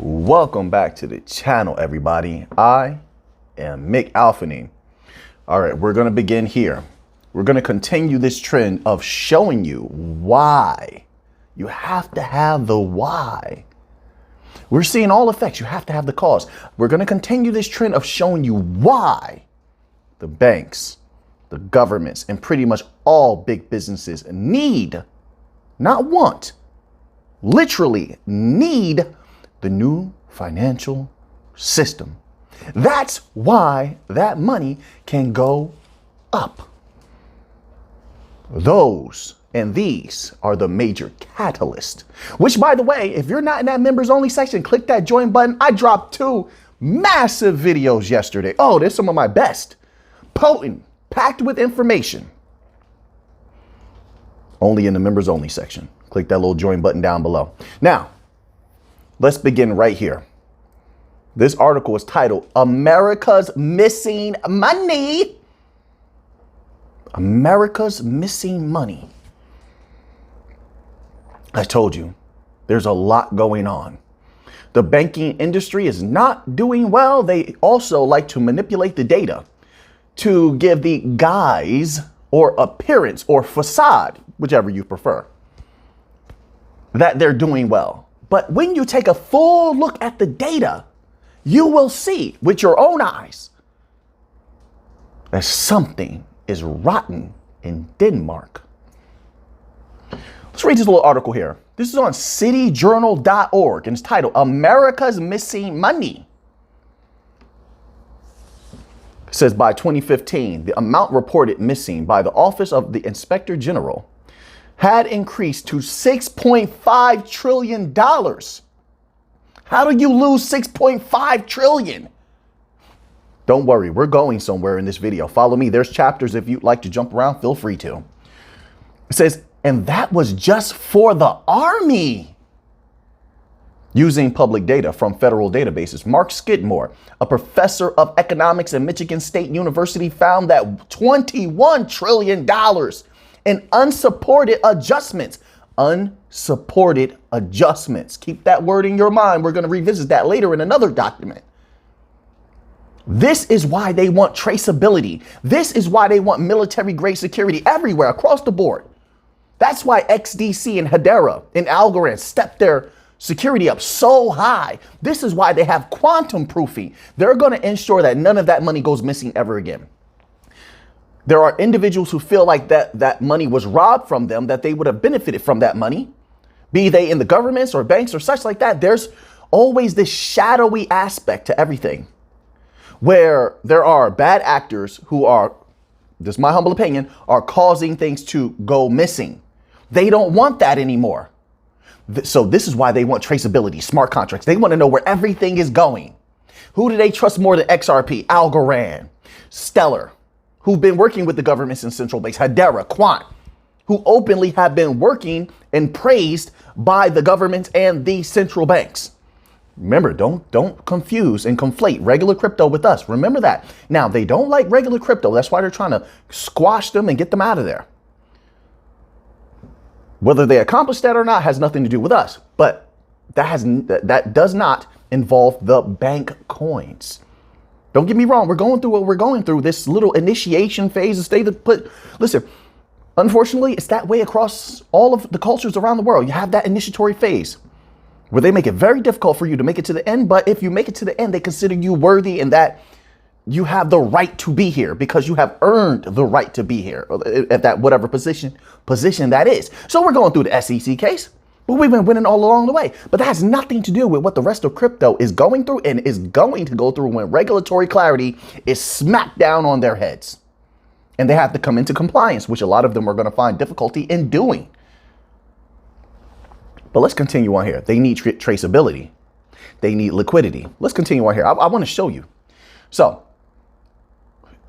Welcome back to the channel, everybody. I am Mick Alfany. All right, we're going to begin here. We're going to continue this trend of showing you why. You have to have the why. We're seeing all effects. You have to have the cause. We're going to continue this trend of showing you why the banks, the governments, and pretty much all big businesses need, not want, literally need the new financial system. That's why that money can go up. Those and these are the major catalysts, which, by the way, if you're not in that members only section, click that join button. I dropped 2 massive videos yesterday. Oh, there's some of my best, potent, packed with information. Only in the members only section. Click that little join button down below. Now, let's begin right here. This article is titled America's Missing Money. America's Missing Money. I told you, there's a lot going on. The banking industry is not doing well. They also like to manipulate the data to give the guise or appearance or facade, whichever you prefer, that they're doing well. But when you take a full look at the data, you will see with your own eyes that something is rotten in Denmark. Let's read this little article here. This is on cityjournal.org and it's titled America's Missing Money. It says by 2015, the amount reported missing by the Office of the Inspector General had increased to $6.5 trillion. How do you lose $6.5 trillion? Don't worry, we're going somewhere in this video. Follow me. There's chapters. If you'd like to jump around, feel free to. It says, and that was just for the Army. Using public data from federal databases, Mark Skidmore, a professor of economics at Michigan State University, found that $21 trillion in unsupported adjustments. Unsupported adjustments. Keep that word in your mind. We're going to revisit that later in another document. This is why they want traceability. This is why they want military grade security everywhere across the board. That's why XDC and Hedera and Algorand stepped their security up so high. This is why they have quantum proofing. They're going to ensure that none of that money goes missing ever again. There are individuals who feel like that money was robbed from them, that they would have benefited from that money, be they in the governments or banks or such like that. There's always this shadowy aspect to everything where there are bad actors who are, this is my humble opinion, are causing things to go missing. They don't want that anymore. So this is why they want traceability, smart contracts. They want to know where everything is going. Who do they trust more than XRP, Algorand, Stellar, who've been working with the governments and central banks, Hedera, Quant, who openly have been working and praised by the government and the central banks. Remember, don't confuse and conflate regular crypto with us. Remember that. Now, they don't like regular crypto. That's why they're trying to squash them and get them out of there. Whether they accomplish that or not has nothing to do with us, but that does not involve the bank coins. Don't get me wrong. We're going through what we're going through, this little initiation phase to stay the put. Listen, unfortunately, it's that way across all of the cultures around the world. You have that initiatory phase where they make it very difficult for you to make it to the end. But if you make it to the end, they consider you worthy and that you have the right to be here because you have earned the right to be here at that whatever position that is. So we're going through the SEC case, but we've been winning all along the way. But that has nothing to do with what the rest of crypto is going through and is going to go through when regulatory clarity is smacked down on their heads. And they have to come into compliance, which a lot of them are going to find difficulty in doing. But let's continue on here. They need traceability. They need liquidity. Let's continue on here. I want to show you. So,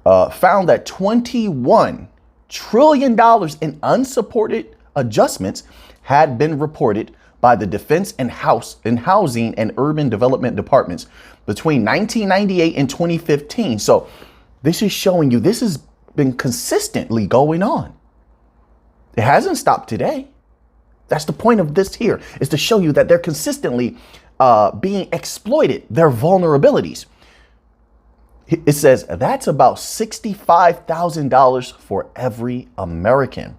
found that $21 trillion in unsupported adjustments had been reported by the Defense and Housing and Urban Development Departments between 1998 and 2015. So this is showing you this has been consistently going on. It hasn't stopped today. That's the point of this here, is to show you that they're consistently being exploited, their vulnerabilities. It says that's about $65,000 for every American.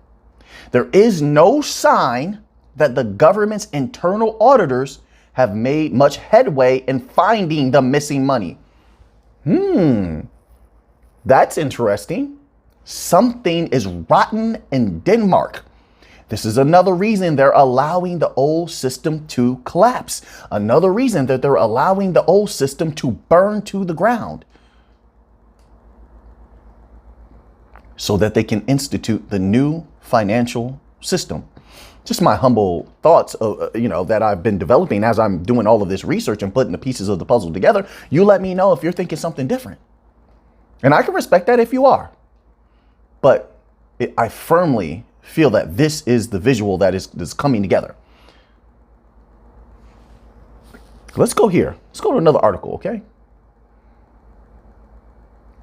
There is no sign that the government's internal auditors have made much headway in finding the missing money. That's interesting. Something is rotten in Denmark. This is another reason they're allowing the old system to collapse. Another reason that they're allowing the old system to burn to the ground, so that they can institute the new financial system. Just my humble thoughts, that I've been developing as I'm doing all of this research and putting the pieces of the puzzle together. You let me know if you're thinking something different. And I can respect that if you are. But I firmly feel that this is the visual that is coming together. Let's go here. Let's go to another article, okay?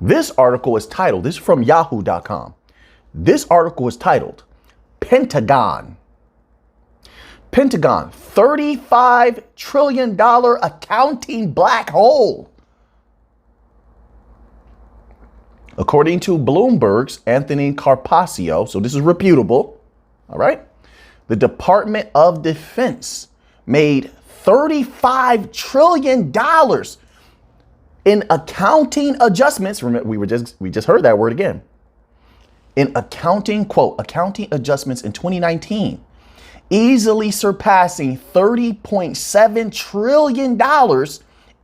This article is titled, this is from yahoo.com. This article is titled, Pentagon, $35 trillion accounting black hole. According to Bloomberg's Anthony Carpaccio, so this is reputable, all right? The Department of Defense made $35 trillion in accounting adjustments. Remember, we just heard that word again. In accounting, quote, accounting adjustments in 2019, easily surpassing $30.7 trillion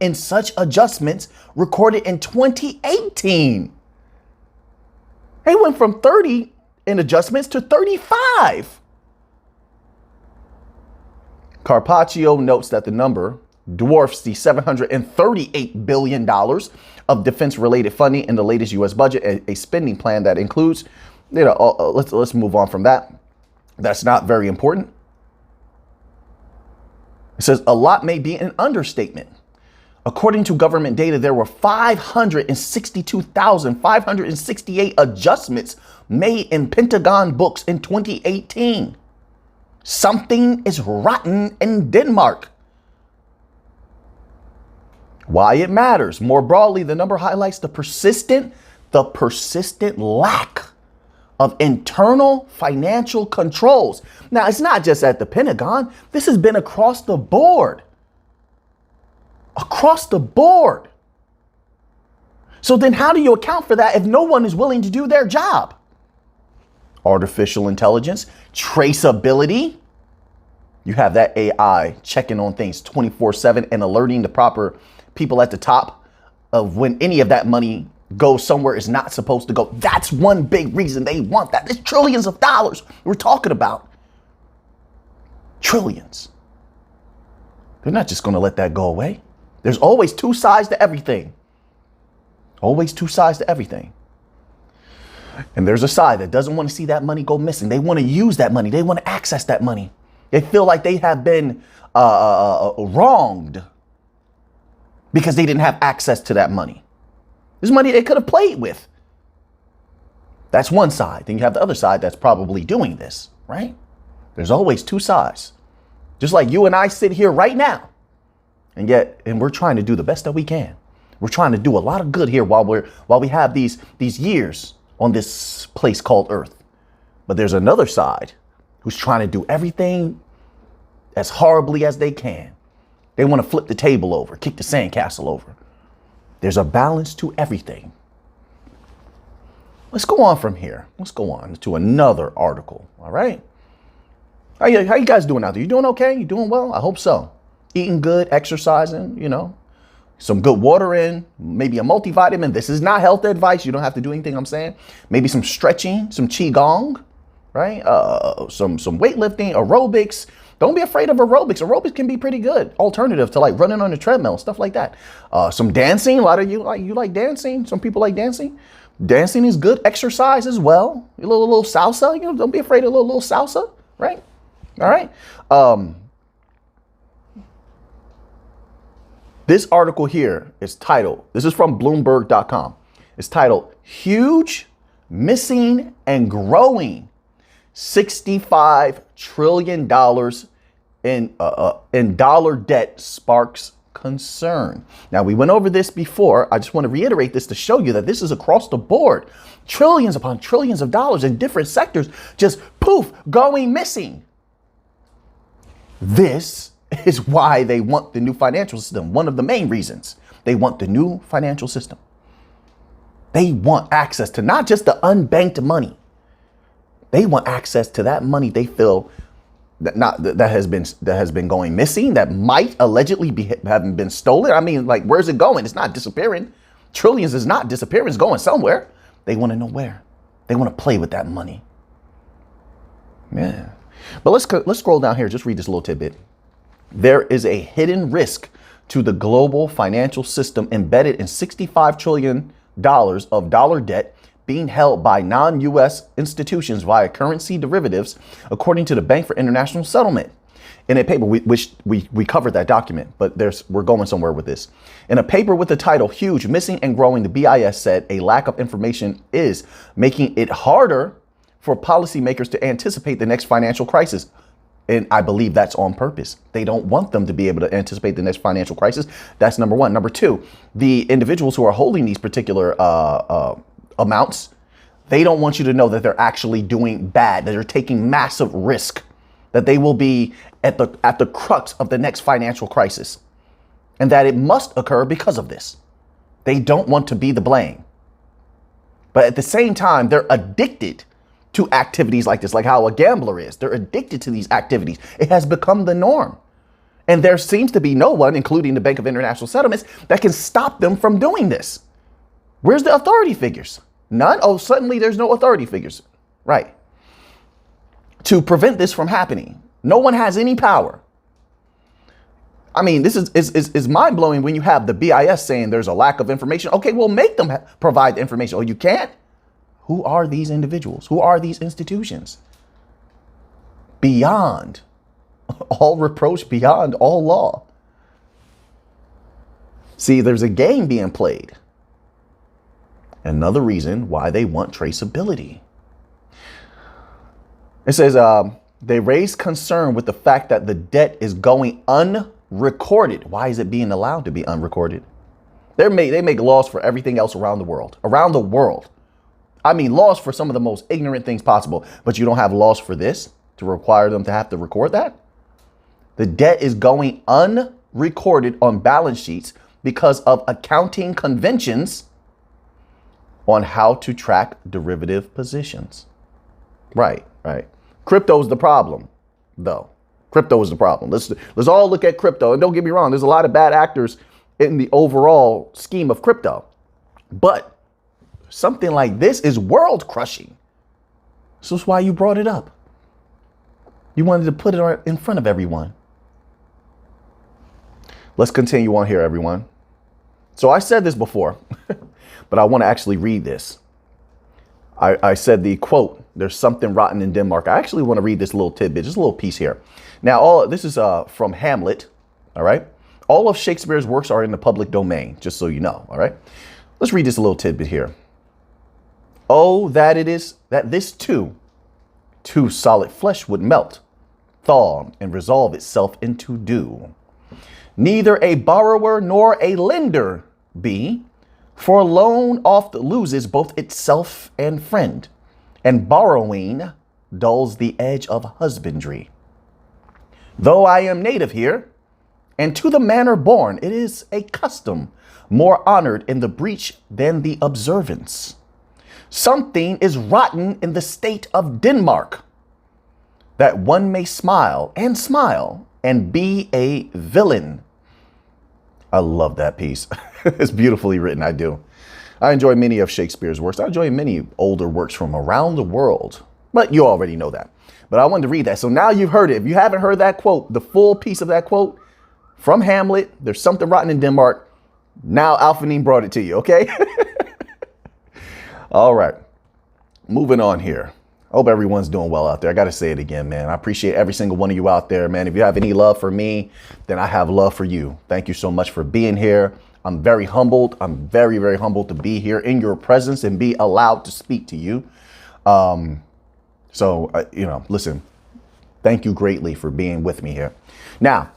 in such adjustments recorded in 2018. They went from 30 in adjustments to 35. Carpaccio notes that the number dwarfs the $738 billion of defense-related funding in the latest U.S. budget, a spending plan that includes, let's move on from that. That's not very important. It says a lot may be an understatement. According to government data, there were 562,568 adjustments made in Pentagon books in 2018. Something is rotten in Denmark. Why it matters. More broadly, the number highlights the persistent lack of internal financial controls. Now, it's not just at the Pentagon. This has been across the board. Across the board. So then how do you account for that if no one is willing to do their job? Artificial intelligence, traceability. You have that AI checking on things 24/7 and alerting the proper people at the top of when any of that money goes somewhere it's not supposed to go. That's one big reason they want that. There's trillions of dollars we're talking about. Trillions. They're not just going to let that go away. There's always two sides to everything. Always two sides to everything. And there's a side that doesn't want to see that money go missing. They want to use that money. They want to access that money. They feel like they have been wronged because they didn't have access to that money. This money they could have played with. That's one side. Then you have the other side that's probably doing this, right? There's always two sides. Just like you and I sit here right now. And we're trying to do the best that we can. We're trying to do a lot of good here while we have these years on this place called Earth. But there's another side who's trying to do everything as horribly as they can. They want to flip the table over, kick the sandcastle over. There's a balance to everything. Let's go on from here. Let's go on to another article. All right. How you guys doing out there? You doing okay? You doing well? I hope so. Eating good, exercising, some good water in, maybe a multivitamin. This is not health advice. You don't have to do anything I'm saying. Maybe some stretching, some qigong, right? Some weightlifting, aerobics. Don't be afraid of aerobics. Aerobics can be pretty good alternative to like running on a treadmill, stuff like that. Some dancing. A lot of you like dancing. Some people like dancing. Dancing is good exercise as well. A little salsa. Don't be afraid of a little salsa, right? All right. This article here is titled, this is from Bloomberg.com. It's titled, Huge, Missing, and Growing $65 trillion in dollar debt sparks concern. Now, we went over this before. I just want to reiterate this to show you that this is across the board. Trillions upon trillions of dollars in different sectors just poof, going missing. This is why they want the new financial system. One of the main reasons they want the new financial system. They want access to not just the unbanked money. They want access to that money they feel that has been going missing, that might allegedly be having been stolen. I mean, like, where's it going? It's not disappearing. Trillions is not disappearing. It's going somewhere. They want to know where. They want to play with that money. Yeah. But let's scroll down here. Just read this little tidbit. There is a hidden risk to the global financial system embedded in $65 trillion of dollar debt being held by non-U.S. institutions via currency derivatives, according to the Bank for International Settlement. In a paper, we covered that document, but we're going somewhere with this. In a paper with the title "Huge, Missing and Growing," the BIS said a lack of information is making it harder for policymakers to anticipate the next financial crisis. And I believe that's on purpose. They don't want them to be able to anticipate the next financial crisis. That's number one. Number two, the individuals who are holding these particular amounts, they don't want you to know that they're actually doing bad, that they're taking massive risk, that they will be at the crux of the next financial crisis, and that it must occur because of this. They don't want to be the blame. But at the same time, they're addicted to activities like this, like how a gambler is. They're addicted to these activities. It has become the norm. And there seems to be no one, including the Bank of International Settlements, that can stop them from doing this. Where's the authority figures? None? Oh, suddenly there's no authority figures. Right. To prevent this from happening. No one has any power. I mean, this is mind-blowing when you have the BIS saying there's a lack of information. Okay, well, make them provide the information. Oh, you can't? Who are these individuals? Who are these institutions? Beyond all reproach, beyond all law. See, there's a game being played. Another reason why they want traceability. It says they raise concern with the fact that the debt is going unrecorded. Why is it being allowed to be unrecorded? They make laws for everything else around the world. Around the world. I mean, laws for some of the most ignorant things possible, but you don't have laws for this to require them to have to record that? The debt is going unrecorded on balance sheets because of accounting conventions on how to track derivative positions. Right. Crypto is the problem, though. Crypto is the problem. Let's all look at crypto. And don't get me wrong, there's a lot of bad actors in the overall scheme of crypto. But something like this is world crushing. So that's why you brought it up. You wanted to put it in front of everyone. Let's continue on here, everyone. So I said this before, but I want to actually read this. I said the quote, "There's something rotten in Denmark." I actually want to read this little tidbit, just a little piece here. Now, this is from Hamlet. All right. All of Shakespeare's works are in the public domain, just so you know. All right. Let's read this little tidbit here. "Oh, that this too solid flesh would melt, thaw, and resolve itself into dew. Neither a borrower nor a lender be, for loan oft loses both itself and friend, and borrowing dulls the edge of husbandry. Though I am native here, and to the manor born, it is a custom more honored in the breach than the observance. Something is rotten in the state of Denmark, that one may smile and be a villain." I love that piece. It's beautifully written. I do. I enjoy many of Shakespeare's works. I enjoy many older works from around the world, but you already know that. But I wanted to read that. So now you've heard it. If you haven't heard that quote, the full piece of that quote from Hamlet, "There's something rotten in Denmark." Now Alphanine brought it to you. Okay. All right. Moving on here. Hope everyone's doing well out there. I got to say it again, man. I appreciate every single one of you out there, man. If you have any love for me, then I have love for you. Thank you so much for being here. I'm very humbled. I'm very, very humbled to be here in your presence and be allowed to speak to you. Listen, Thank you greatly for being with me here. Now,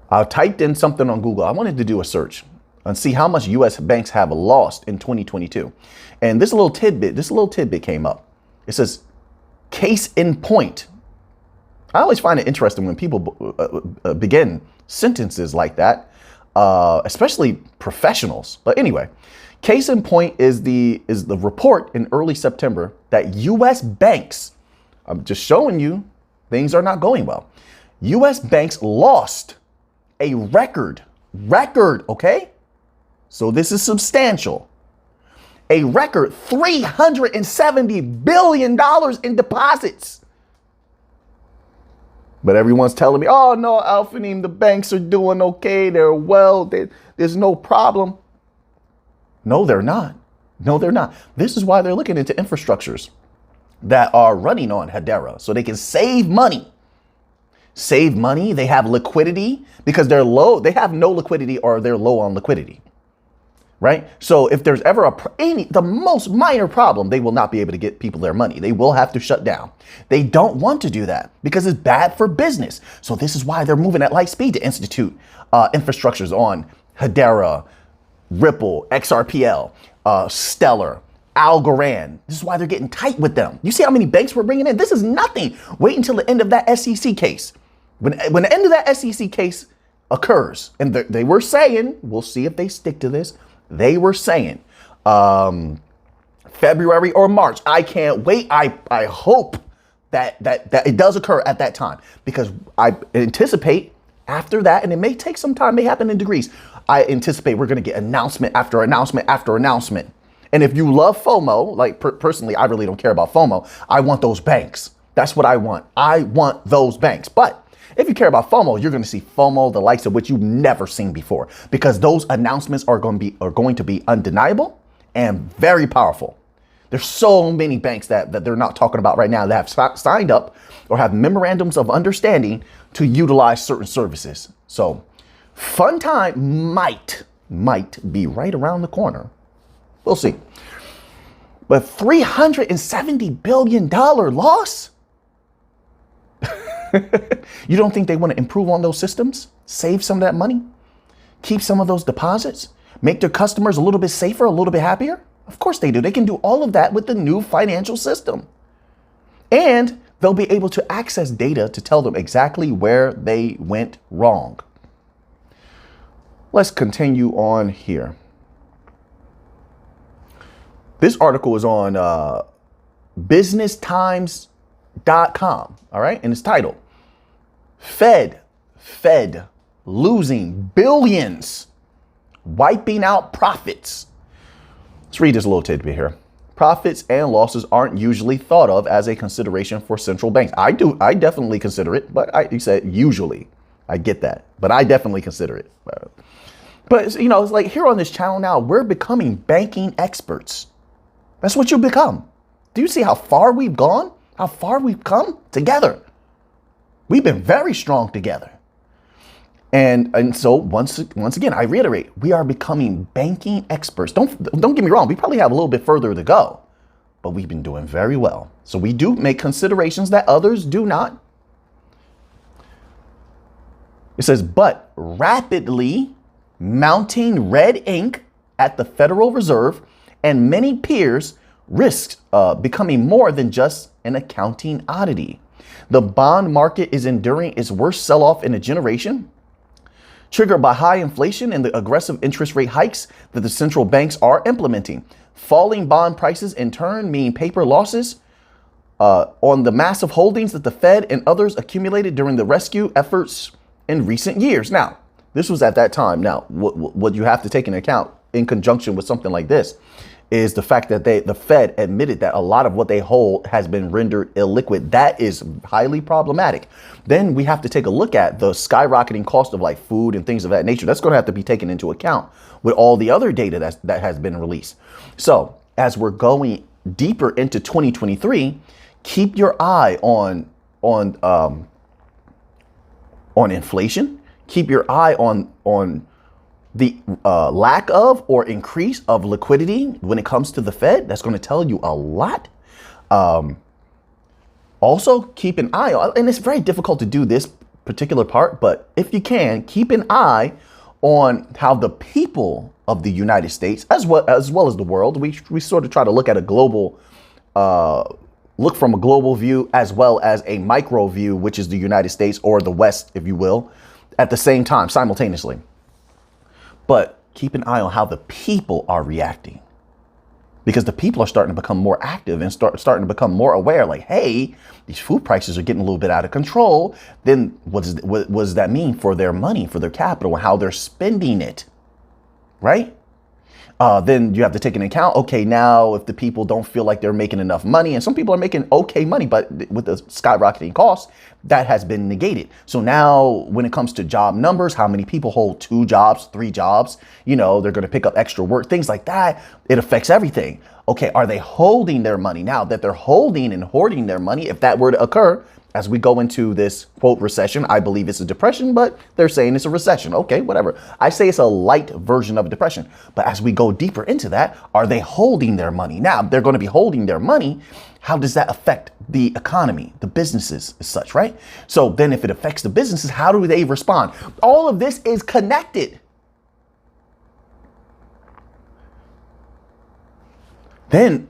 I typed in something on Google. I wanted to do a search and see how much U.S. banks have lost in 2022. And this little tidbit came up. It says, case in point. I always find it interesting when people begin sentences like that, especially professionals. But anyway, case in point is the report in early September that U.S. banks, I'm just showing you things are not going well. U.S. banks lost a record, okay? So this is substantial. A record $370 billion in deposits. But everyone's telling me, oh no, Alphanim, the banks are doing okay. They're well, there's no problem. No, they're not. No, they're not. This is why they're looking into infrastructures that are running on Hedera so they can save money. Save money. They have liquidity because they're low. They have no liquidity or they're low on liquidity. Right. So if there's ever the most minor problem, they will not be able to get people their money. They will have to shut down. They don't want to do that because it's bad for business. So this is why they're moving at light speed to institute infrastructures on Hedera, Ripple, XRPL, Stellar, Algorand. This is why they're getting tight with them. You see how many banks we're bringing in? This is nothing. Wait until the end of that SEC case. When the end of that SEC case occurs, and they were saying, we'll see if they stick to this. They were saying February or March. I can't wait. I hope that it does occur at that time, because I anticipate after that, and it may take some time, may happen in degrees. I anticipate we're going to get announcement after announcement after announcement. And if you love FOMO, like personally, I really don't care about FOMO. I want those banks. That's what I want. I want those banks. But if you care about FOMO, you're going to see FOMO, the likes of which you've never seen before, because those announcements are going to be undeniable and very powerful. There's so many banks that they're not talking about right now that have signed up or have memorandums of understanding to utilize certain services. So fun time might be right around the corner. We'll see. But $370 billion loss? You don't think they want to improve on those systems? Save some of that money? Keep some of those deposits? Make their customers a little bit safer, a little bit happier? Of course they do. They can do all of that with the new financial system. And they'll be able to access data to tell them exactly where they went wrong. Let's continue on here. This article is on businesstimes.com, all right? And it's titled, Fed losing billions, wiping out profits. Let's read this little tidbit here. Profits and losses aren't usually thought of as a consideration for central banks. I definitely consider it, but you said usually. I get that, but I definitely consider it. But you know, it's like here on this channel now, we're becoming banking experts. That's what you become. Do you see how far we've gone? How far we've come together? We've been very strong together. And so once again, I reiterate, we are becoming banking experts. Don't get me wrong. We probably have a little bit further to go, but we've been doing very well. So we do make considerations that others do not. It says, but rapidly mounting red ink at the Federal Reserve and many peers risks becoming more than just an accounting oddity. The bond market is enduring its worst sell-off in a generation, triggered by high inflation and the aggressive interest rate hikes that the central banks are implementing. Falling bond prices in turn mean paper losses on the massive holdings that the Fed and others accumulated during the rescue efforts in recent years. Now, this was at that time. Now, what you have to take into account in conjunction with something like this is the fact that the Fed admitted that a lot of what they hold has been rendered illiquid. That is highly problematic. Then we have to take a look at the skyrocketing cost of like food and things of that nature. That's going to have to be taken into account with all the other data that has been released. So as we're going deeper into 2023, keep your eye on inflation. Keep your eye on the lack of or increase of liquidity when it comes to the Fed. That's going to tell you a lot. Also, keep an eye on, and it's very difficult to do this particular part, but if you can, keep an eye on how the people of the United States, as well as the world, we sort of try to look at a global, look from a global view as well as a micro view, which is the United States or the West, if you will, at the same time, simultaneously. But keep an eye on how the people are reacting, because the people are starting to become more active and starting to become more aware. Like, hey, these food prices are getting a little bit out of control. Then what does that mean for their money, for their capital, and how they're spending it? Right? Then you have to take into account, okay, now if the people don't feel like they're making enough money, and some people are making okay money, but with the skyrocketing costs, that has been negated. So now when it comes to job numbers, how many people hold 2 jobs, 3 jobs, they're going to pick up extra work, things like that. It affects everything. Okay, are they holding their money? Now that they're holding and hoarding their money, if that were to occur, as we go into this, quote, recession, I believe it's a depression, but they're saying it's a recession. Okay, whatever. I say it's a light version of a depression. But as we go deeper into that, are they holding their money? Now, they're going to be holding their money. How does that affect the economy, the businesses as such, right? So then if it affects the businesses, how do they respond? All of this is connected. Then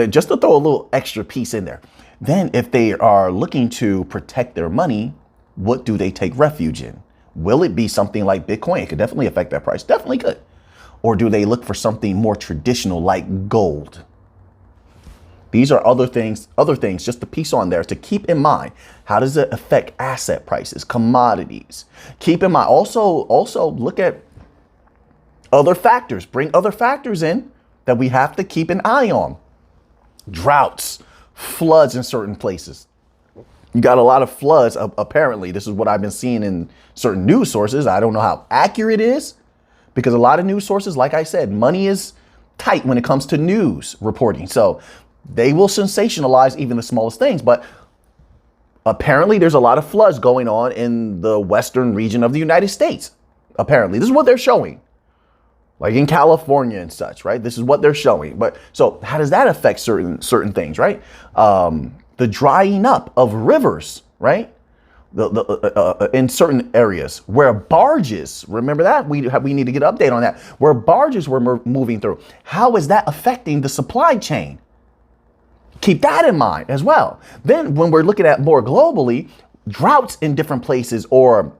just to throw a little extra piece in there, then if they are looking to protect their money, what do they take refuge in? Will it be something like Bitcoin? It could definitely affect that price. Definitely could. Or do they look for something more traditional like gold? These are other things, just a piece on there to keep in mind. How does it affect asset prices, commodities? Keep in mind, also look at other factors, bring other factors in that we have to keep an eye on. Droughts, floods in certain places. You got a lot of floods. Apparently, this is what I've been seeing in certain news sources. I don't know how accurate it is, because a lot of news sources, like I said, money is tight when it comes to news reporting. So they will sensationalize even the smallest things. But apparently, there's a lot of floods going on in the western region of the United States. Apparently, this is what they're showing. Like in California and such, right? This is what they're showing. But so how does that affect certain things, right? The drying up of rivers, right? In certain areas where barges, remember that? We need to get an update on that. Where barges were moving through. How is that affecting the supply chain? Keep that in mind as well. Then when we're looking at more globally, droughts in different places, or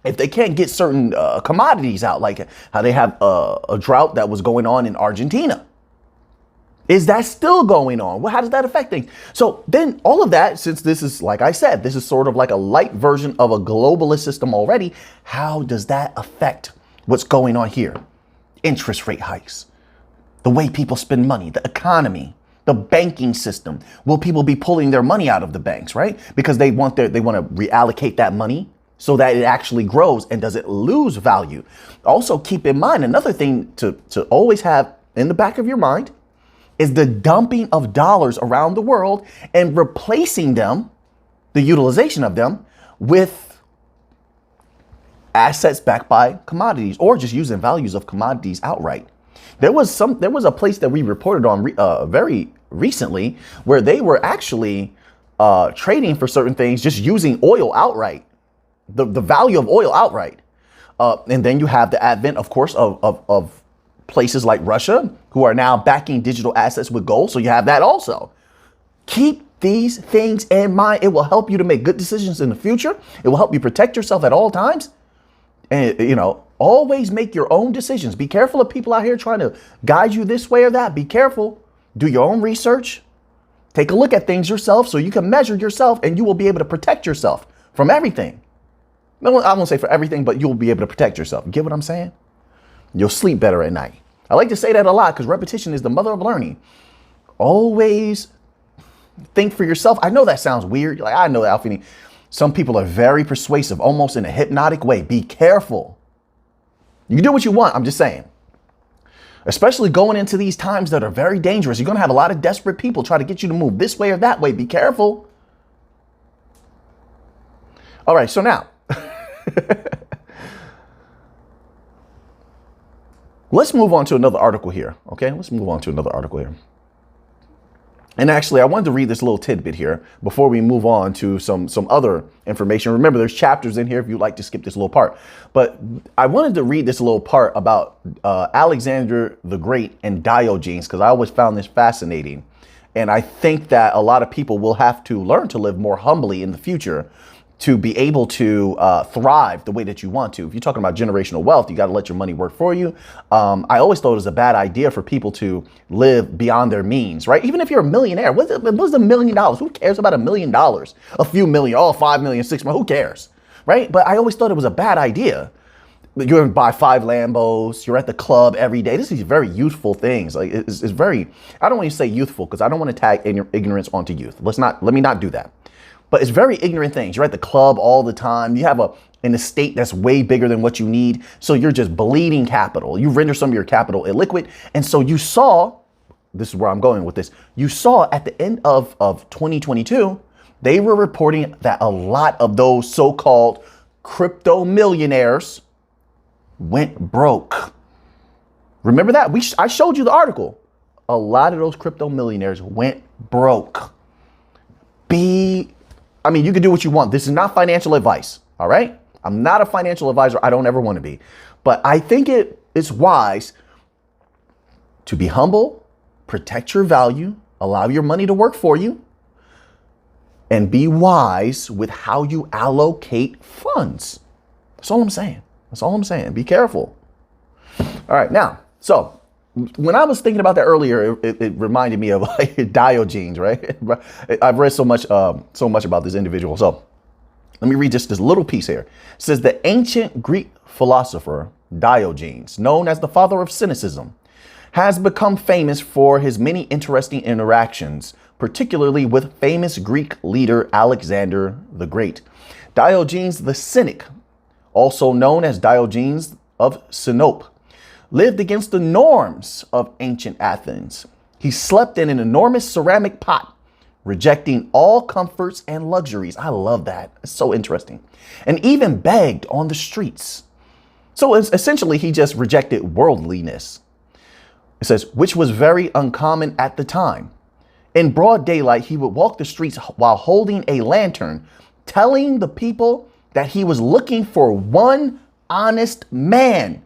if they can't get certain commodities out, like how they have a drought that was going on in Argentina. Is that still going on? Well, how does that affect things? So then all of that, since this is, like I said, this is sort of like a light version of a globalist system already, how does that affect what's going on here? Interest rate hikes, the way people spend money, the economy, the banking system. Will people be pulling their money out of the banks, right? Because they want to reallocate that money so that it actually grows, and does it lose value? Also, keep in mind, another thing to always have in the back of your mind is the dumping of dollars around the world and replacing them, the utilization of them, with assets backed by commodities, or just using values of commodities outright. There was a place that we reported on very recently where they were actually trading for certain things, just using oil outright. The value of oil outright. And then you have the advent, of course, of places like Russia, who are now backing digital assets with gold. So you have that also. Keep these things in mind. It will help you to make good decisions in the future. It will help you protect yourself at all times. And, always make your own decisions. Be careful of people out here trying to guide you this way or that. Be careful. Do your own research. Take a look at things yourself so you can measure yourself, and you will be able to protect yourself from everything. I won't say for everything, but you'll be able to protect yourself. You get what I'm saying? You'll sleep better at night. I like to say that a lot because repetition is the mother of learning. Always think for yourself. I know that sounds weird. Like, I know that, Alfini. Some people are very persuasive, almost in a hypnotic way. Be careful. You can do what you want. I'm just saying. Especially going into these times that are very dangerous. You're going to have a lot of desperate people try to get you to move this way or that way. Be careful. All right. So now, let's move on to another article here. Okay, let's move on to another article here. And actually, I wanted to read this little tidbit here before we move on to some other information. Remember, there's chapters in here if you'd like to skip this little part. But I wanted to read this little part about Alexander the Great and Diogenes, because I always found this fascinating. And I think that a lot of people will have to learn to live more humbly in the future to be able to thrive the way that you want to. If you're talking about generational wealth, you got to let your money work for you. I always thought it was a bad idea for people to live beyond their means, right? Even if you're a millionaire, what's $1 million? Who cares about $1 million? A few million, 5 million, 6 million, who cares, right? But I always thought it was a bad idea. You're going to buy 5 Lambos. You're at the club every day. This is very youthful things. Like it's very, I don't want to say youthful because I don't want to tag ignorance onto youth. Let me not do that. But it's very ignorant things. You're at the club all the time. You have an estate that's way bigger than what you need. So you're just bleeding capital. You render some of your capital illiquid. And so you saw, this is where I'm going with this. You saw at the end of 2022, they were reporting that a lot of those so-called crypto millionaires went broke. Remember that? I showed you the article. A lot of those crypto millionaires went broke. You can do what you want. This is not financial advice. All right. I'm not a financial advisor. I don't ever want to be. But I think it's wise to be humble, protect your value, allow your money to work for you, and be wise with how you allocate funds. That's all I'm saying. That's all I'm saying. Be careful. All right. Now, so when I was thinking about that earlier, it reminded me of like Diogenes, right? I've read so much about this individual. So let me read just this little piece here. It says the ancient Greek philosopher Diogenes, known as the father of cynicism, has become famous for his many interesting interactions, particularly with famous Greek leader Alexander the Great. Diogenes the Cynic, also known as Diogenes of Sinope, lived against the norms of ancient Athens. He slept in an enormous ceramic pot, rejecting all comforts and luxuries. I love that. It's so interesting. And even begged on the streets. So essentially, he just rejected worldliness. It says, which was very uncommon at the time. In broad daylight, he would walk the streets while holding a lantern, telling the people that he was looking for one honest man.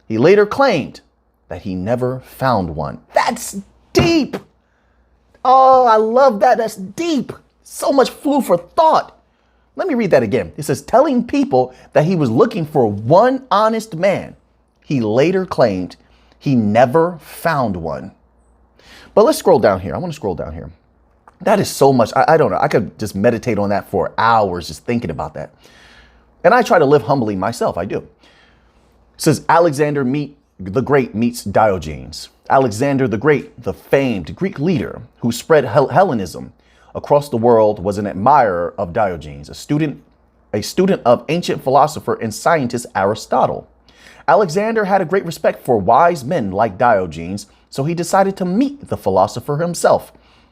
He later claimed that he never found one. That's deep. Oh, I love that. That's deep. So much food for thought. Let me read that again. It says, telling people that he was looking for one honest man. He later claimed he never found one. But let's scroll down here. I want to scroll down here. That is so much. I don't know. I could just meditate on that for hours just thinking about that. And I try to live humbly myself. I do. It says Alexander the Great meets Diogenes. Alexander the Great, the famed Greek leader who spread Hellenism across the world, was an admirer of Diogenes, a student of ancient philosopher and scientist Aristotle. Alexander had a great respect for wise men like Diogenes, so he decided to meet the philosopher himself.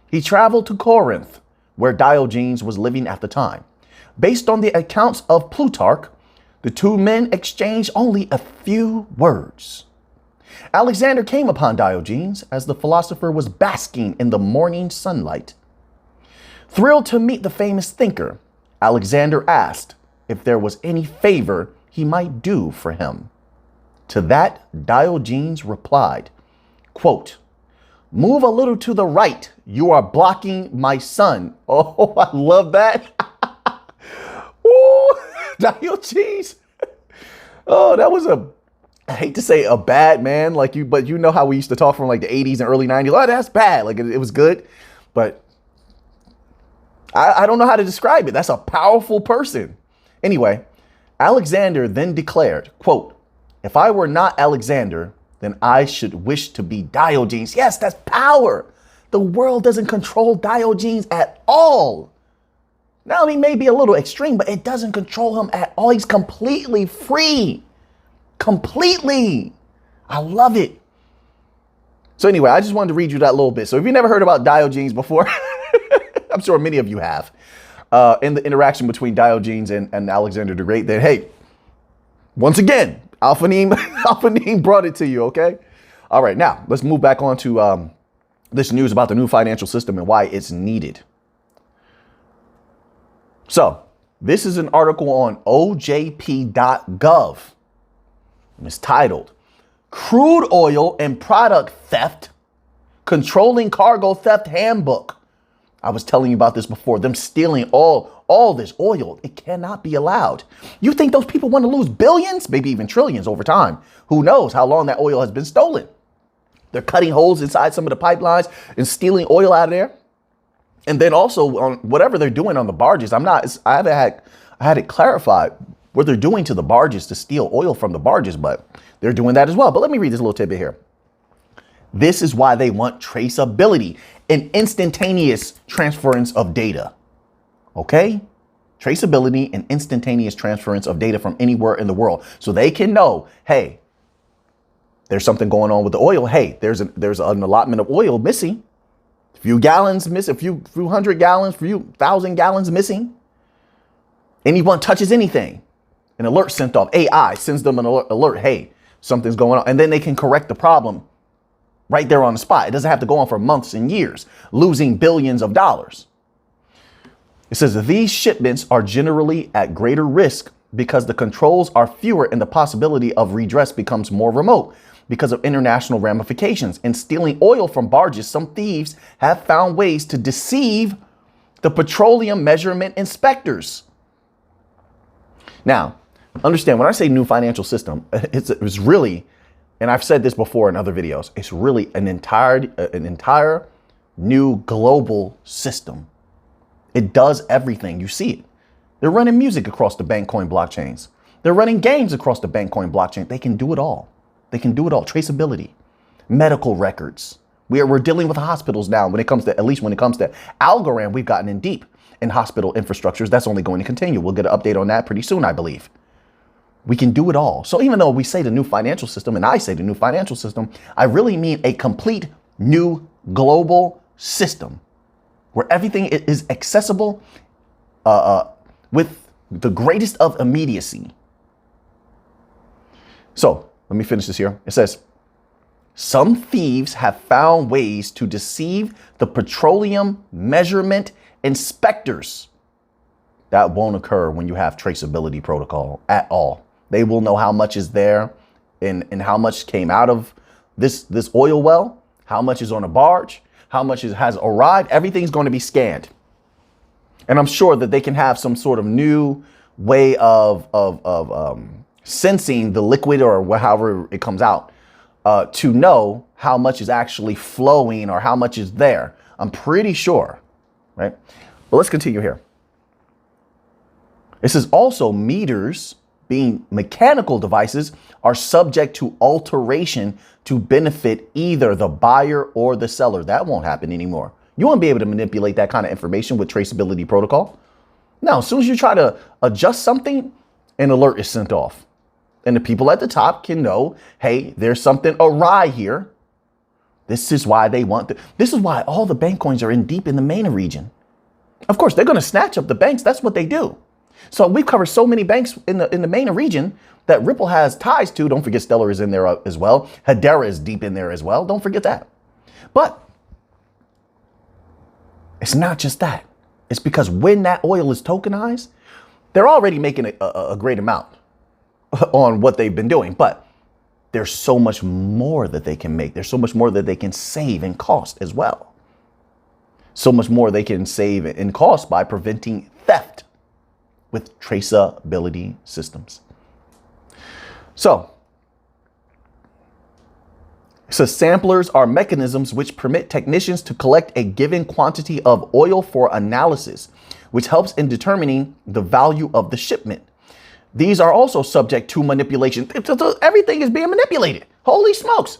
He traveled to Corinth, where Diogenes was living at the time. Based on the accounts of Plutarch, the two men exchanged only a few words. Alexander came upon Diogenes as the philosopher was basking in the morning sunlight. Thrilled to meet the famous thinker, Alexander asked if there was any favor he might do for him. To that, Diogenes replied, quote, "Move a little to the right. You are blocking my sun." Oh, I love that. Ooh, Diogenes. Oh, that was I hate to say a bad man like you, but you know how we used to talk from like the 80s and early 90s. Oh, that's bad. Like it was good, but I don't know how to describe it. That's a powerful person. Anyway, Alexander then declared, quote, "If I were not Alexander, then I should wish to be Diogenes." Yes, that's power. The world doesn't control Diogenes at all. Now, he may be a little extreme, but it doesn't control him at all. He's completely free. Completely. I love it. So anyway, I just wanted to read you that little bit. So if you never heard about Diogenes before, I'm sure many of you have, in the interaction between Diogenes and Alexander the Great, then hey, once again, Alpha Neem brought it to you, okay? All right, now let's move back on to this news about the new financial system and why it's needed. So this is an article on ojp.gov. And it's titled Crude Oil and Product Theft, Controlling Cargo Theft Handbook. I was telling you about this before, them stealing all this oil. It cannot be allowed. You think those people want to lose billions, maybe even trillions over time? Who knows how long that oil has been stolen? They're cutting holes inside some of the pipelines and stealing oil out of there. And then also on whatever they're doing on the barges, I had it clarified what they're doing to the barges to steal oil from the barges, but they're doing that as well. But let me read this little tidbit here. This is why they want traceability and instantaneous transference of data. Okay? Traceability and instantaneous transference of data from anywhere in the world. So they can know, hey, there's something going on with the oil. Hey, there's an allotment of oil missing. A few gallons missing, a few hundred gallons, a few 1,000 gallons missing. Anyone touches anything, an alert sent off. AI sends them an alert. Hey, something's going on. And then they can correct the problem right there on the spot. It doesn't have to go on for months and years, losing billions of dollars. It says that these shipments are generally at greater risk because the controls are fewer and the possibility of redress becomes more remote because of international ramifications. In stealing oil from barges, some thieves have found ways to deceive the petroleum measurement inspectors. Now, understand when I say new financial system, it's really, and I've said this before in other videos, it's really an entire new global system. It does everything. You see it. They're running music across the Bankcoin blockchains. They're running games across the Bankcoin blockchain. They can do it all. They can do it all. Traceability, medical records. We're dealing with hospitals now when it comes to, at least when it comes to Algorand, we've gotten in deep in hospital infrastructures. That's only going to continue. We'll get an update on that pretty soon, I believe. We can do it all. So even though we say the new financial system, and I say the new financial system, I really mean a complete new global system where everything is accessible with the greatest of immediacy. So let me finish this here. It says, some thieves have found ways to deceive the petroleum measurement inspectors. That won't occur when you have traceability protocol at all. They will know how much is there and how much came out of this oil well, how much is on a barge, how much has arrived. Everything's going to be scanned. And I'm sure that they can have some sort of new way of sensing the liquid or however it comes out to know how much is actually flowing or how much is there. I'm pretty sure, right? But let's continue here. It says also meters, being mechanical devices, are subject to alteration to benefit either the buyer or the seller. That won't happen anymore. You won't be able to manipulate that kind of information with traceability protocol. Now, as soon as you try to adjust something, an alert is sent off. And the people at the top can know, hey, there's something awry here. This is why they want this is why all the bank coins are in deep in the MENA region. Of course, they're going to snatch up the banks. That's what they do. So we've covered so many banks in the MENA region that Ripple has ties to. Don't forget Stellar is in there as well. Hedera is deep in there as well. Don't forget that. But it's not just that. It's because when that oil is tokenized, they're already making a great amount on what they've been doing. But there's so much more that they can make. There's so much more that they can save in cost as well. So much more they can save in cost by preventing theft with traceability systems. So samplers are mechanisms which permit technicians to collect a given quantity of oil for analysis, which helps in determining the value of the shipment. These are also subject to manipulation. Everything is being manipulated. Holy smokes.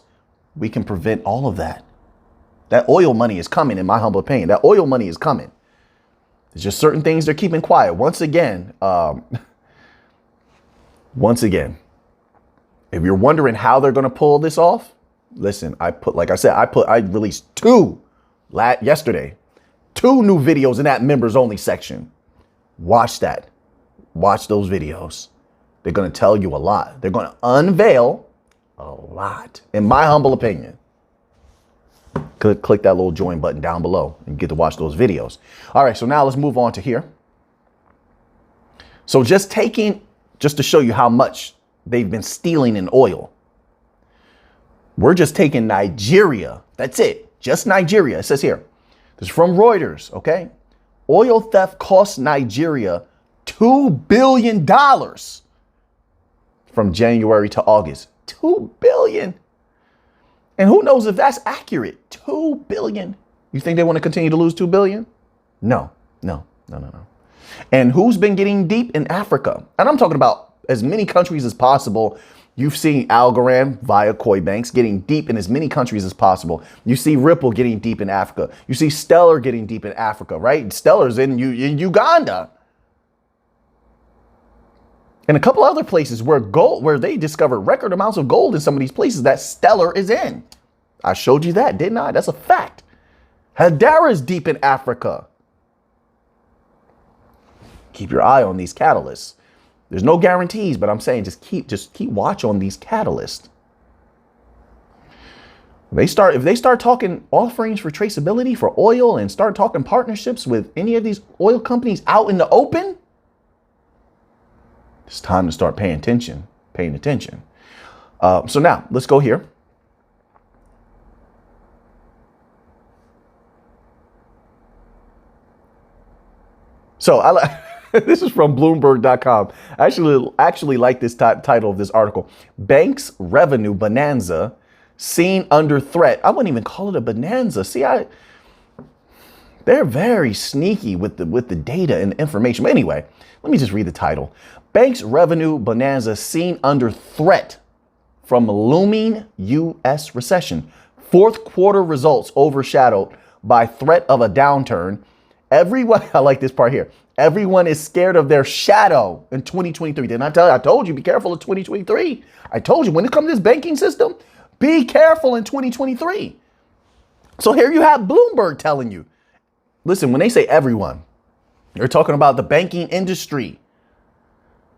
We can prevent all of that. That oil money is coming, in my humble opinion. That oil money is coming. There's just certain things they're keeping quiet. Once again, if you're wondering how they're going to pull this off, listen, I released yesterday, 2 new videos in that members only section. Watch that. Watch those videos. They're going to tell you a lot. They're going to unveil a lot, in my humble opinion. Click that little join button down below and get to watch those videos. All right, so now let's move on to here. So just to show you how much they've been stealing in oil. We're just taking Nigeria. That's it. Just Nigeria. It says here, this is from Reuters, okay? Oil theft cost Nigeria $2 billion from January to August. $2 billion. And who knows if that's accurate? $2 billion. You think they want to continue to lose $2 billion? No. And who's been getting deep in Africa? And I'm talking about as many countries as possible. You've seen Algorand via Koi Banks getting deep in as many countries as possible. You see Ripple getting deep in Africa. You see Stellar getting deep in Africa, right? Stellar's in Uganda. And a couple other places where they discovered record amounts of gold in some of these places that Stellar is in. I showed you that, didn't I? That's a fact. Hadara is deep in Africa. Keep your eye on these catalysts. There's no guarantees, but I'm saying just keep watch on these catalysts. If they start talking offerings for traceability for oil and start talking partnerships with any of these oil companies out in the open, it's time to start paying attention. So now let's go here. So this is from Bloomberg.com. I actually like this title of this article. Banks revenue bonanza seen under threat. I wouldn't even call it a bonanza. See, they're very sneaky with the data and information. But anyway, let me just read the title. Banks revenue bonanza seen under threat from looming U.S. recession. Fourth quarter results overshadowed by threat of a downturn. Everyone, I like this part here. Everyone is scared of their shadow in 2023. Didn't I tell you? I told you, be careful in 2023. I told you, when it comes to this banking system, be careful in 2023. So here you have Bloomberg telling you, listen, when they say everyone, they're talking about the banking industry.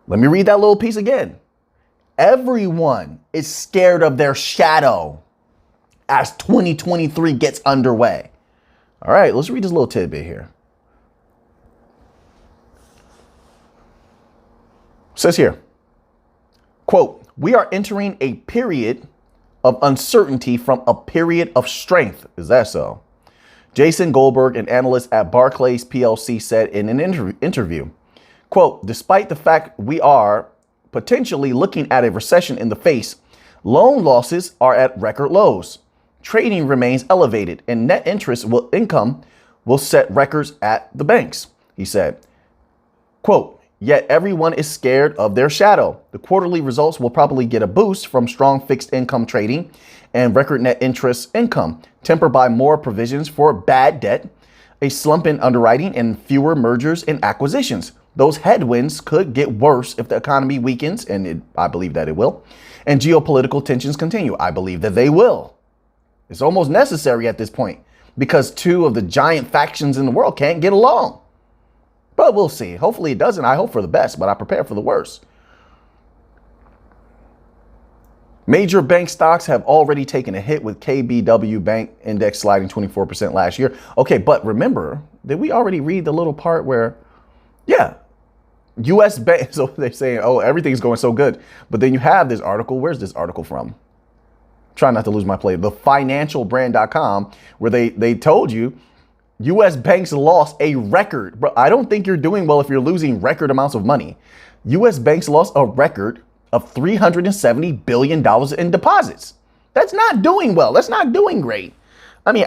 Let me read that little piece again. Everyone is scared of their shadow as 2023 gets underway. All right, let's read this little tidbit here. It says here, quote, we are entering a period of uncertainty from a period of strength. Is that so? Jason Goldberg, an analyst at Barclays PLC, said in an interview, quote, despite the fact we are potentially looking at a recession in the face, loan losses are at record lows. Trading remains elevated and net interest income will set records at the banks, he said. Quote, yet everyone is scared of their shadow. The quarterly results will probably get a boost from strong fixed income trading and record net interest income, tempered by more provisions for bad debt, a slump in underwriting, and fewer mergers and acquisitions. Those headwinds could get worse if the economy weakens, and I believe that it will, and geopolitical tensions continue. I believe that they will. It's almost necessary at this point because two of the giant factions in the world can't get along. But we'll see. Hopefully it doesn't. I hope for the best, but I prepare for the worst. Major bank stocks have already taken a hit with KBW Bank Index sliding 24% last year. Okay, but remember, did we already read the little part where, yeah, U.S. banks, so they're saying, oh, everything's going so good. But then you have this article. Where's this article from? Try not to lose my play. TheFinancialBrand.com, where they told you U.S. banks lost a record. Bro, I don't think you're doing well if you're losing record amounts of money. U.S. banks lost a record of $370 billion in deposits. That's not doing well. That's not doing great. I mean,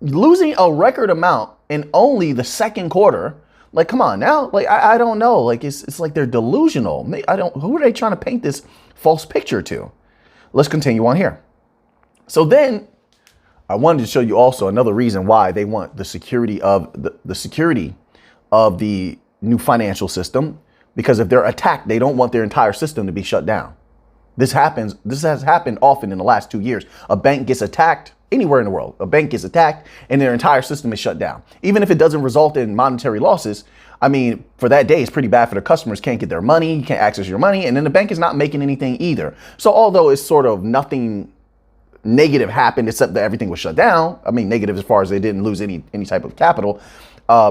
losing a record amount in only the second quarter. Like, come on now. Like, I don't know. Like, it's like they're delusional. Who are they trying to paint this false picture to? Let's continue on here. So then I wanted to show you also another reason why they want the security of the security of the new financial system, because if they're attacked, they don't want their entire system to be shut down. This has happened often in the last 2 years. A bank gets attacked anywhere in the world. A bank gets attacked and their entire system is shut down. Even if it doesn't result in monetary losses, I mean, for that day, it's pretty bad for the customers. Can't get their money, you can't access your money, and then the bank is not making anything either. So although it's sort of nothing negative happened except that everything was shut down. I mean, negative as far as they didn't lose any type of capital.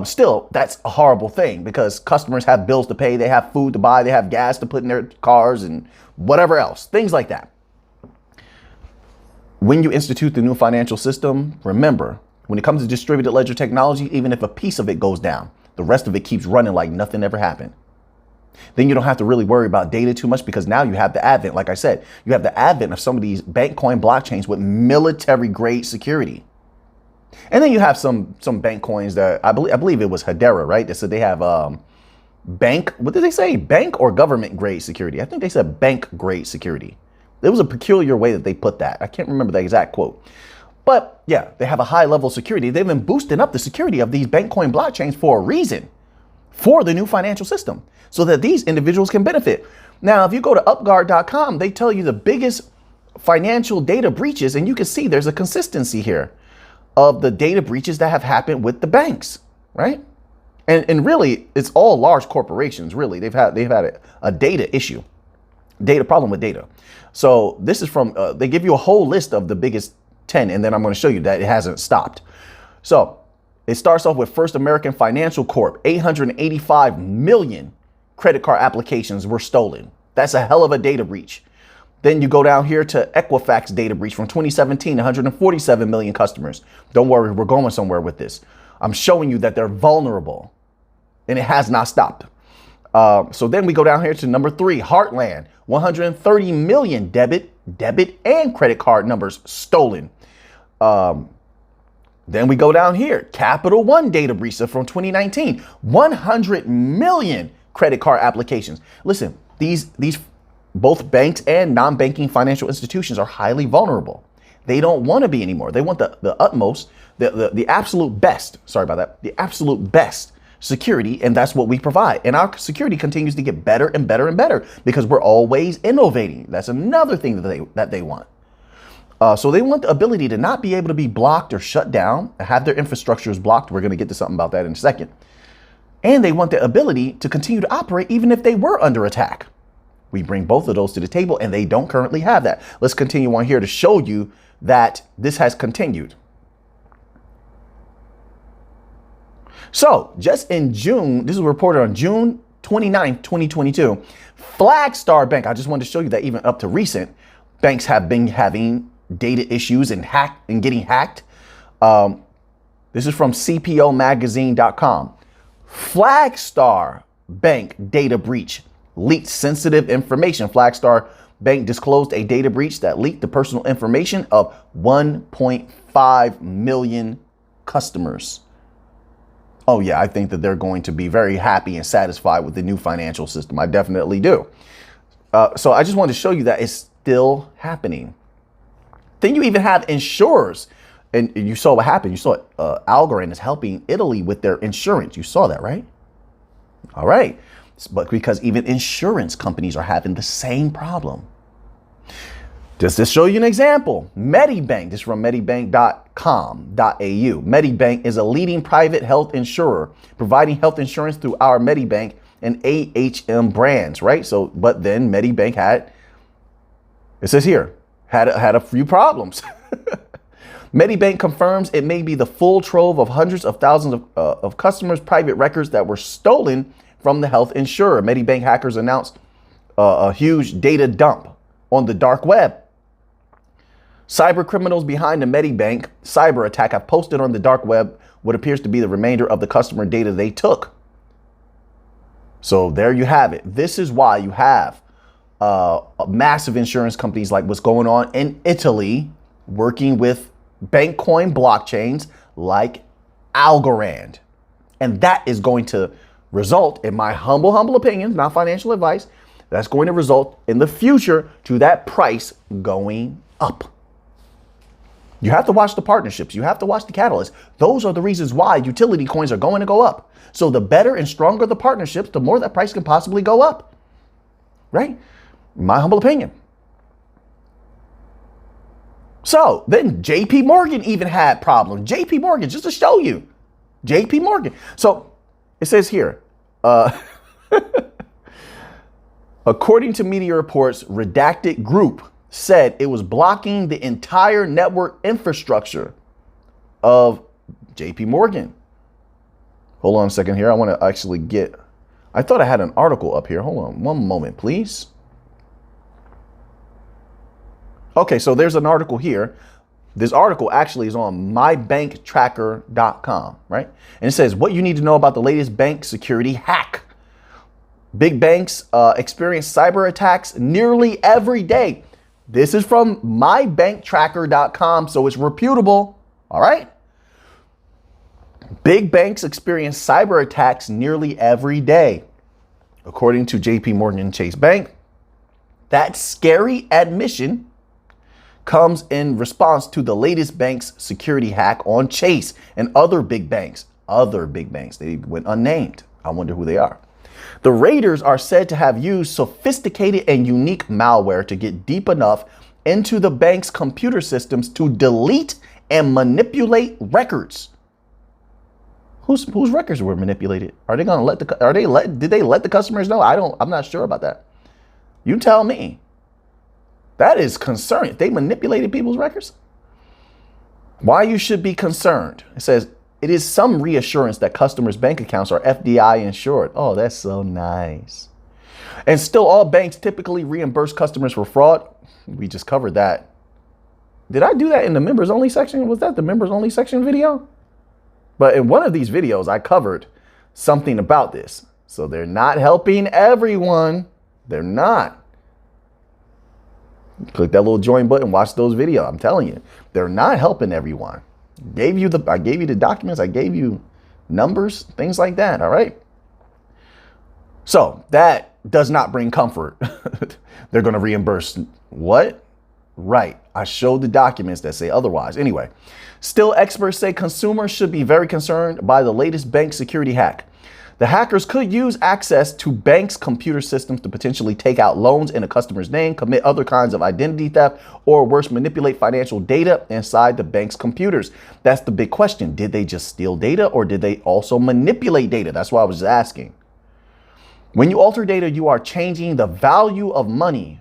Still, that's a horrible thing because customers have bills to pay. They have food to buy. They have gas to put in their cars and whatever else, things like that. When you institute the new financial system, remember, when it comes to distributed ledger technology, even if a piece of it goes down, the rest of it keeps running like nothing ever happened. Then you don't have to really worry about data too much because now you have the advent, like I said, you have the advent of some of these bank coin blockchains with military grade security. And then you have some bank coins that I believe it was Hedera, right? That said they have bank, what did they say? Bank or government grade security? I think they said bank grade security. There was a peculiar way that they put that. I can't remember the exact quote. But yeah, they have a high level of security. They've been boosting up the security of these bank coin blockchains for a reason, for the new financial system, so that these individuals can benefit. Now, if you go to upguard.com, they tell you the biggest financial data breaches, and you can see there's a consistency here of the data breaches that have happened with the banks, right? And really, it's all large corporations, really. They've had a data issue, data problem with data. So this is from, they give you a whole list of the biggest 10, and then I'm going to show you that it hasn't stopped. So it starts off with First American Financial Corp. 885 million credit card applications were stolen. That's a hell of a data breach. Then you go down here to Equifax data breach from 2017, 147 million customers. Don't worry, we're going somewhere with this. I'm showing you that they're vulnerable, and it has not stopped. So then we go down here to number 3, Heartland, 130 million debit and credit card numbers stolen. Then we go down here, Capital One data breach from 2019, 100 million credit card applications. Listen, these both banks and non-banking financial institutions are highly vulnerable. They don't want to be anymore. They want the utmost, the absolute best, sorry about that, the absolute best security, and that's what we provide. And our security continues to get better and better and better because we're always innovating. That's another thing that they want. So they want the ability to not be able to be blocked or shut down, have their infrastructures blocked. We're going to get to something about that in a second. And they want the ability to continue to operate even if they were under attack. We bring both of those to the table, and they don't currently have that. Let's continue on here to show you that this has continued. So just in June, this was reported on June 29th, 2022, Flagstar Bank, I just wanted to show you that even up to recent, banks have been having data issues and getting hacked. This is from cpomagazine.com. Flagstar Bank data breach leaked sensitive information. Flagstar Bank disclosed a data breach that leaked the personal information of 1.5 million customers. Oh yeah, I think that they're going to be very happy and satisfied with the new financial system. I definitely do. So I just wanted to show you that it's still happening. Then you even have insurers, and you saw what happened. You saw it. Algorand is helping Italy with their insurance. You saw that, right? All right. But because even insurance companies are having the same problem. Just to show you an example, Medibank, this is from medibank.com.au. Medibank is a leading private health insurer, providing health insurance through our Medibank and AHM brands, right? So, but then Medibank had, it says here, had a few problems. Medibank confirms it may be the full trove of hundreds of thousands of customers' private records that were stolen from the health insurer. Medibank hackers announced a huge data dump on the dark web. Cyber criminals behind the Medibank cyber attack have posted on the dark web what appears to be the remainder of the customer data they took. So there you have it. This is why you have massive insurance companies like what's going on in Italy working with bank coin blockchains like Algorand. And that is going to result, in my humble opinion, not financial advice, that's going to result in the future to that price going up. You have to watch the partnerships. You have to watch the catalysts. Those are the reasons why utility coins are going to go up. So the better and stronger the partnerships, the more that price can possibly go up, right? My humble opinion. So then JP Morgan even had problems. JP Morgan, just to show you, JP Morgan. So it says here, according to media reports, redacted group said it was blocking the entire network infrastructure of JP Morgan. Hold on a second here. I want to actually get, I thought I had an article up here. Hold on one moment, please. Okay, so there's an article here. This article actually is on mybanktracker.com, right? And it says what you need to know about the latest bank security hack. Big banks experience cyber attacks nearly every day. This is from mybanktracker.com, so it's reputable, all right? Big banks experience cyber attacks nearly every day. According to JP Morgan Chase Bank, that scary admission comes in response to the latest bank's security hack on Chase and other big banks. They went unnamed. I wonder who they are. The raiders are said to have used sophisticated and unique malware to get deep enough into the bank's computer systems to delete and manipulate records. Whose records were manipulated? Are they going to did they let the customers know? I'm not sure about that. You tell me. That is concerning. They manipulated people's records. Why you should be concerned? It says it is some reassurance that customers' bank accounts are FDI insured. Oh, that's so nice. And still, all banks typically reimburse customers for fraud. We just covered that. Did I do that in the members only section? Was that the members only section video? But in one of these videos, I covered something about this. So they're not helping everyone. They're not. Click that little join button, watch those videos. I'm telling you, they're not helping everyone. I gave you the documents, I gave you numbers, things like that. All right. So that does not bring comfort. They're going to reimburse what? Right. I showed the documents that say otherwise. Anyway, still, experts say consumers should be very concerned by the latest bank security hack. The hackers could use access to banks' computer systems to potentially take out loans in a customer's name, commit other kinds of identity theft, or worse, manipulate financial data inside the bank's computers. That's the big question. Did they just steal data, or did they also manipulate data? That's why I was asking. When you alter data, you are changing the value of money.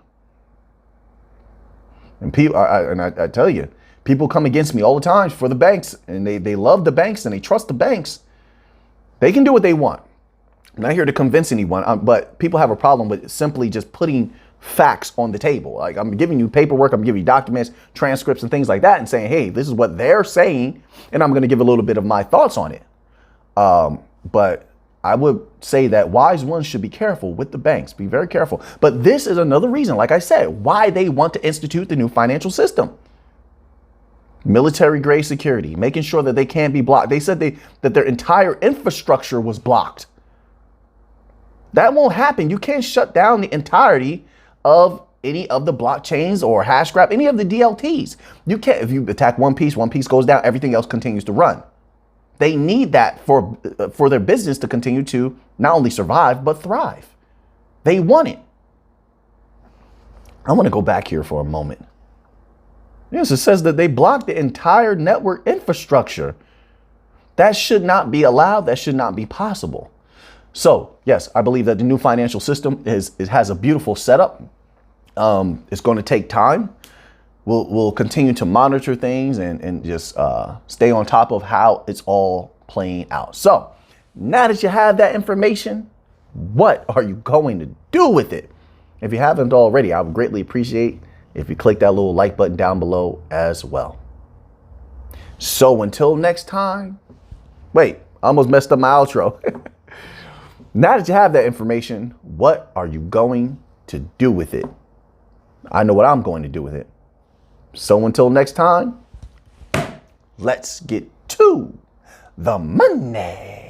And people, I tell you, people come against me all the time for the banks, and they love the banks and they trust the banks. They can do what they want. I'm not here to convince anyone, but people have a problem with simply just putting facts on the table. Like, I'm giving you paperwork, I'm giving you documents, transcripts, and things like that, and saying, hey, this is what they're saying, and I'm going to give a little bit of my thoughts on it. But I would say that wise ones should be careful with the banks. Be very careful. But this is another reason, like I said, why they want to institute the new financial system. Military grade security, making sure that they can't be blocked. They said that their entire infrastructure was blocked. That won't happen. You can't shut down the entirety of any of the blockchains or hash graph, any of the DLTs. You can't. If you attack one piece goes down, everything else continues to run. They need that for their business to continue to not only survive, but thrive. They want it. I want to go back here for a moment. Yes, it says that they blocked the entire network infrastructure. That should not be allowed. That should not be possible. So, yes, I believe that the new financial system has a beautiful setup. It's going to take time. We'll continue to monitor things and just stay on top of how it's all playing out. So now that you have that information, what are you going to do with it? If you haven't already, I would greatly appreciate if you click that little like button down below as well. So until next time, wait, I almost messed up my outro. Now that you have that information, what are you going to do with it? I know what I'm going to do with it. So until next time, let's get to the money.